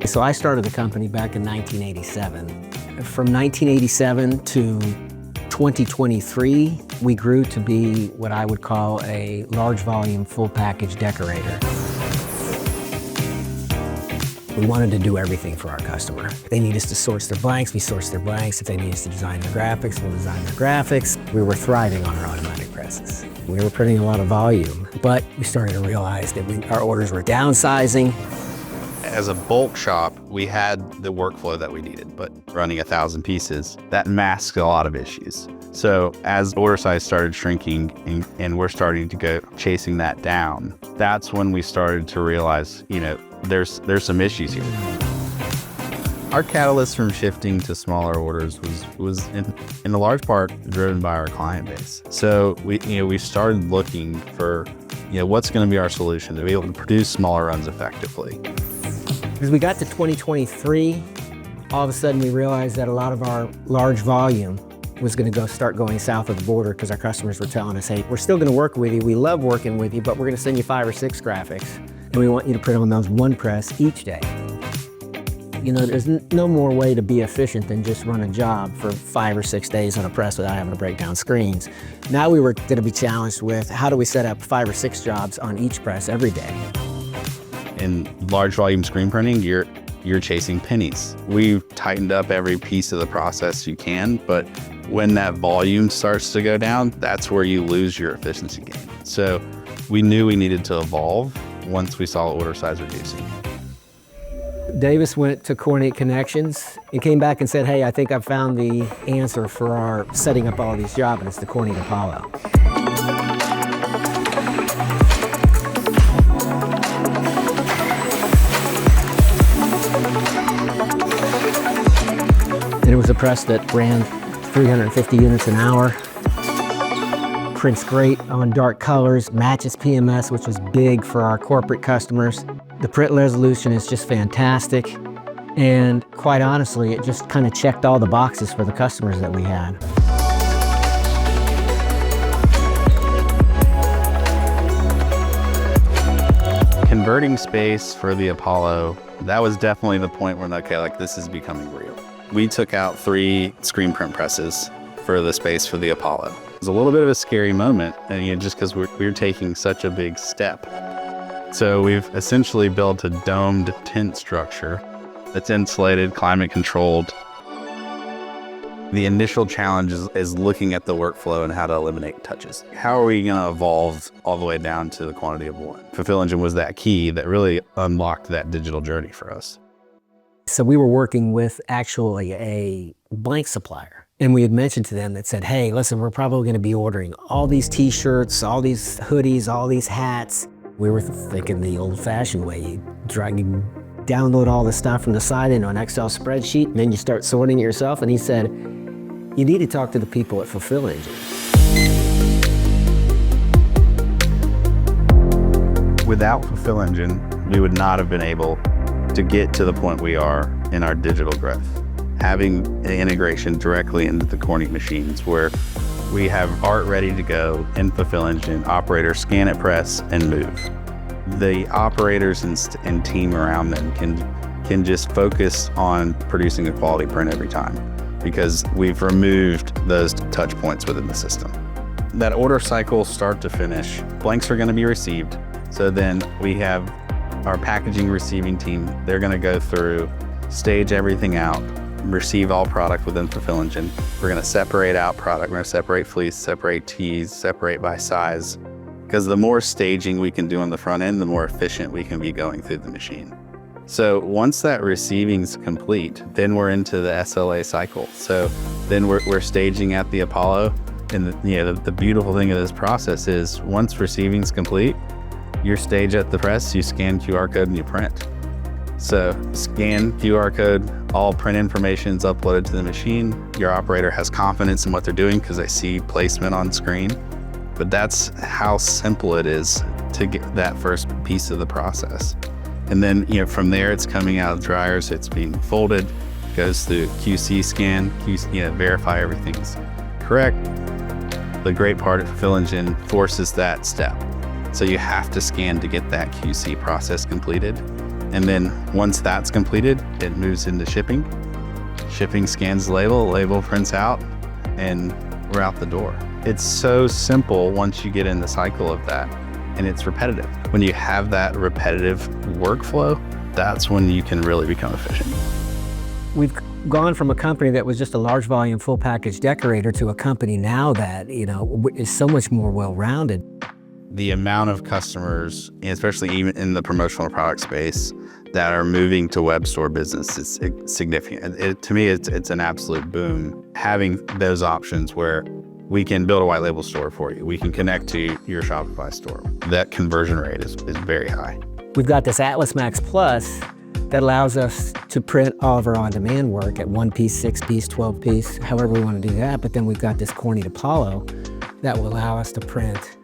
So I started the company back in 1987. From 1987 to 2023, we grew to be what I would call a large volume, full package decorator. We wanted to do everything for our customer. If they need us to source their blanks, we source their blanks. If they need us to design their graphics, we'll design their graphics. We were thriving on our automatic presses. We were printing a lot of volume, but we started to realize that our orders were downsizing. As a bulk shop, we had the workflow that we needed, but running 1,000 pieces, that masked a lot of issues. So as order size started shrinking and we're starting to go chasing that down, that's when we started to realize, there's some issues here. Our catalyst from shifting to smaller orders was in a large part driven by our client base. So we started looking for, what's going to be our solution to be able to produce smaller runs effectively. As we got to 2023, all of a sudden we realized that a lot of our large volume was going to start going south of the border because our customers were telling us, hey, we're still going to work with you. We love working with you, but we're going to send you 5 or 6 graphics. And we want you to print on those one press each day. There's no more way to be efficient than just run a job for 5 or 6 days on a press without having to break down screens. Now we were going to be challenged with how do we set up 5 or 6 jobs on each press every day. In large volume screen printing, you're chasing pennies. We've tightened up every piece of the process you can, but when that volume starts to go down, that's where you lose your efficiency gain. So we knew we needed to evolve once we saw order size reducing. Davis went to Kornit Connections and came back and said, hey, I think I've found the answer for our setting up all these jobs, and it's the Kornit Apollo. And it was a press that ran 350 units an hour. Prints great on dark colors, matches PMS, which was big for our corporate customers. The print resolution is just fantastic. And quite honestly, it just kind of checked all the boxes for the customers that we had. Converting space for the Apollo, that was definitely the point where, this is becoming real. We took out 3 screen print presses for the space for the Apollo. It was a little bit of a scary moment, and just because we're taking such a big step. So we've essentially built a domed tent structure that's insulated, climate controlled. The initial challenge is looking at the workflow and how to eliminate touches. How are we going to evolve all the way down to the quantity of one? Fulfill Engine was that key that really unlocked that digital journey for us. So we were working with actually a blank supplier. And we had mentioned to them that said, hey, listen, we're probably going to be ordering all these t-shirts, all these hoodies, all these hats. We were thinking the old-fashioned way. You download all the stuff from the site into an Excel spreadsheet, and then you start sorting it yourself. And he said, you need to talk to the people at Fulfill Engine. Without Fulfill Engine, we would not have been able to get to the point we are in our digital growth. Having an integration directly into the Kornit machines where we have art ready to go in Fulfill Engine, operators scan it, press, and move. The operators and team around them can just focus on producing a quality print every time because we've removed those touch points within the system. That order cycle start to finish, blanks are going to be received. So then we have our packaging receiving team. They're going to go through, stage everything out, receive all product within Fulfill Engine. We're going to separate out product. We're going to separate fleece, separate tees, separate by size. Because the more staging we can do on the front end, the more efficient we can be going through the machine. So once that receiving's complete, then we're into the SLA cycle. So then we're staging at the Apollo. And the beautiful thing of this process is once receiving's complete, your stage at the press, you scan QR code and you print. So scan QR code, all print information is uploaded to the machine. Your operator has confidence in what they're doing because they see placement on screen. But that's how simple it is to get that first piece of the process. And then from there, it's coming out of dryers, it's being folded, goes through QC scan, verify everything's correct. The great part of Fulfill Engine forces that step. So you have to scan to get that QC process completed. And then once that's completed, it moves into shipping. Shipping scans the label prints out, and we're out the door. It's so simple once you get in the cycle of that, and it's repetitive. When you have that repetitive workflow, that's when you can really become efficient. We've gone from a company that was just a large volume, full package decorator to a company now that, is so much more well-rounded. The amount of customers, especially even in the promotional product space, that are moving to web store business is significant. To me, it's an absolute boom. Having those options where we can build a white label store for you. We can connect to your Shopify store. That conversion rate is very high. We've got this Atlas Max Plus that allows us to print all of our on-demand work at 1 piece, 6 piece, 12 piece, however we want to do that. But then we've got this Kornit Apollo that will allow us to print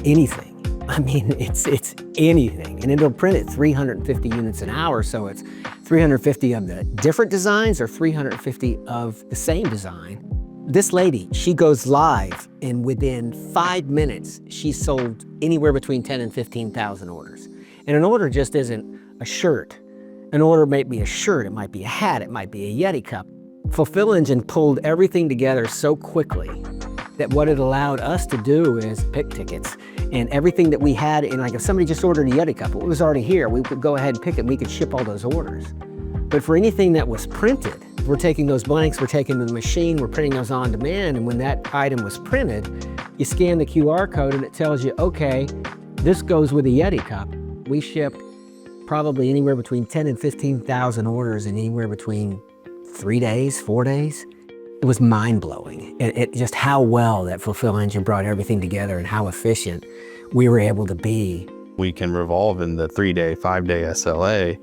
anything. I mean, it's anything. And it'll print at 350 units an hour. So it's 350 of the different designs or 350 of the same design. This lady, she goes live, and within 5 minutes, she sold anywhere between 10 and 15,000 orders. And an order just isn't a shirt. An order might be a shirt, it might be a hat, it might be a Yeti cup. Fulfill Engine pulled everything together so quickly that what it allowed us to do is pick tickets. And everything that we had, and like if somebody just ordered a Yeti cup, it was already here. We could go ahead and pick it, and we could ship all those orders. But for anything that was printed, we're taking those blanks, we're taking them to the machine, we're printing those on demand, and when that item was printed, you scan the QR code and it tells you, okay, this goes with a Yeti cup. We ship probably anywhere between 10 and 15,000 orders in anywhere between 3 days, 4 days. It was mind-blowing. It just how well that Fulfill Engine brought everything together and how efficient we were able to be. We can revolve in the 3-day, 5-day SLA,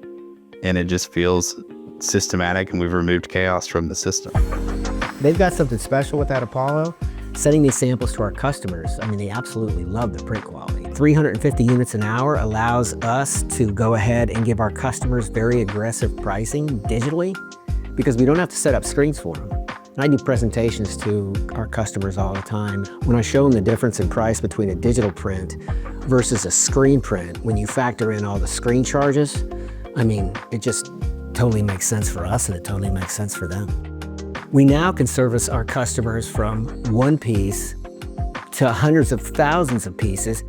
and it just feels systematic, and we've removed chaos from the system. They've got something special with that Apollo. Sending these samples to our customers, I mean, they absolutely love the print quality. 350 units an hour allows us to go ahead and give our customers very aggressive pricing digitally because we don't have to set up screens for them. And I do presentations to our customers all the time. When I show them the difference in price between a digital print versus a screen print, when you factor in all the screen charges, I mean, it just totally makes sense for us and it totally makes sense for them. We now can service our customers from 1 piece to hundreds of thousands of pieces.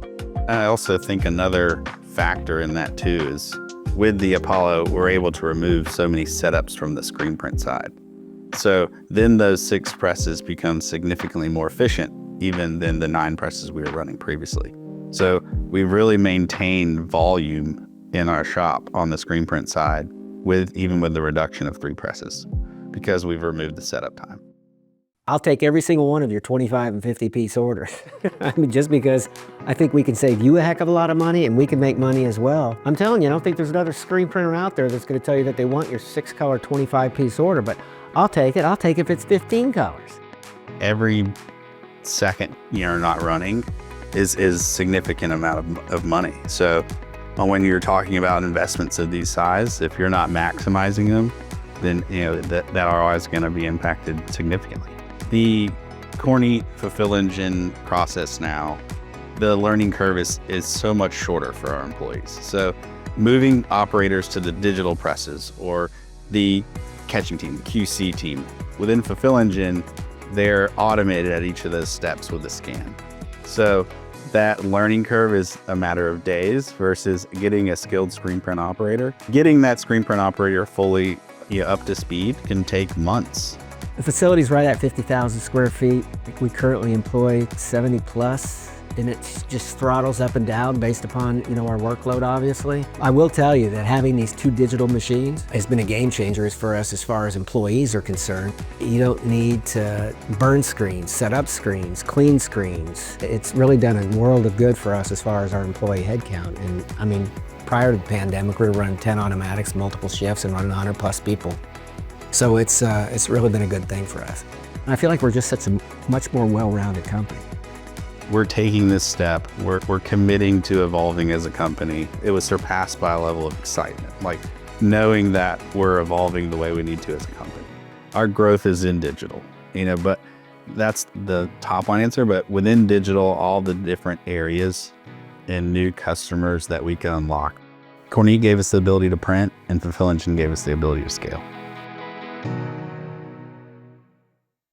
I also think another factor in that too is with the Apollo, we're able to remove so many setups from the screen print side. So then those 6 presses become significantly more efficient even than the 9 presses we were running previously. So we really maintained volume in our shop on the screen print side even with the reduction of 3 presses because we've removed the setup time. I'll take every single one of your 25 and 50 piece orders. I mean, just because I think we can save you a heck of a lot of money and we can make money as well. I'm telling you, I don't think there's another screen printer out there that's going to tell you that they want your 6-color 25 piece order, but I'll take it. I'll take it if it's 15 colors. Every second you're not running is significant amount of money. So when you're talking about investments of these size, if you're not maximizing them, then that ROI is going to be impacted significantly. The Kornit Fulfill Engine process now, the learning curve is so much shorter for our employees. So moving operators to the digital presses or the catching team, the QC team, within Fulfill Engine, they're automated at each of those steps with a scan. So that learning curve is a matter of days versus getting a skilled screen print operator. Getting that screen print operator fully up to speed can take months. The facility's right at 50,000 square feet. We currently employ 70 plus, and it just throttles up and down based upon our workload, obviously. I will tell you that having these 2 digital machines has been a game changer for us as far as employees are concerned. You don't need to burn screens, set up screens, clean screens. It's really done a world of good for us as far as our employee headcount. And I mean, prior to the pandemic, we were running 10 automatics, multiple shifts, and running 100 plus people. So it's really been a good thing for us. And I feel like we're just such a much more well-rounded company. We're taking this step. We're committing to evolving as a company. It was surpassed by a level of excitement, like knowing that we're evolving the way we need to as a company. Our growth is in digital, but that's the top line answer. But within digital, all the different areas and new customers that we can unlock Kornit gave us the ability to print, and Fulfill Engine gave us the ability to scale.